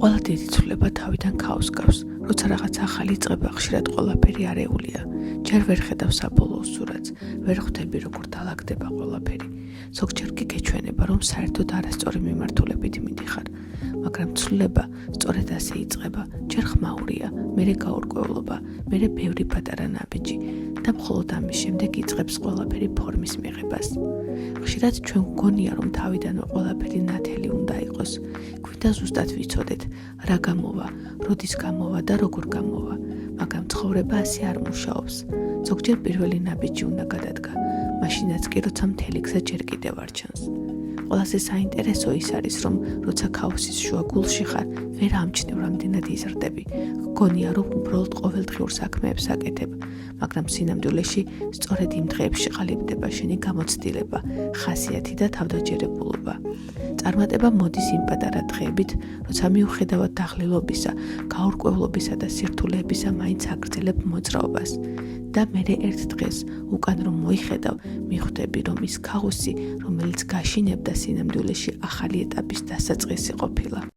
ყველა დიდი ცვლილება თავიდან ქაოსს გავს, როცა რაღაც ახალი იწყება, ხშირად ყველაფერი არეულია. ჯერ ვერ ხედავ საბოლოო სურათს, ვერ ხვდები როგორ დაალაგდება ყველაფერი. ზოგჯერ კი გეჩვენება, რომ საერთოდ არასწორი მიმართულებით მიდიხარ, მაგრამ ცვლილება სწორედ ასე იწყება. ჯერ ხმაურია, მერე გაურკვევლობა, მერე ბევრი პატარა ნაბიჯი და მხოლოდ ამის შემდეგ იწყებს ყველაფერი ფორმის მიღებას. ხშირად ჩვენ გვგონია, რომ თავიდანვე ყველაფერი ნათელი უნდა იყოს. გვინდა ზუსტად ვიცოდეთ, რა გამოვა, როდის გამოვა და როგორ გამოვა, მაგრამ ცხოვრება ასე არ მუშაობს. ზოგჯერ პირველი ნაბიჯი უნდა გადადგა, მაშინაც კი როცა მთელი გზა ჯერ კიდევ არ ჩანს. ყველაზე საინტერესო ის არის, რომ როცა ქაოსის შუა გულში ხარ, ვერ ამჩნევ რამდენად იზრდები. გგონია, რომ უბრალოდ ყოველდღიურ საქმეებს აკეთებ, მაგრამ სინამდვილეში სწორედ იმ დღეებში ყალიბდება შენი გამოცდილება, ხასიათი და თავდაჯერებულობა. წარმატება მოდის იმ პატარა დღეებით, როცა მიუხედავად დაღლილობისა, გაურკვევლობისა და სირთულეებისა მაინც აგრძელებ მოძრაობას. და მერე ერთ დღეს, უკან რომ მოიხედავ, მიხვდები, რომ ის ქაოსი, რომელიც გაშინებდა სინამდვილეში ახალი ეტაპის დასაწყისი ყოფილა.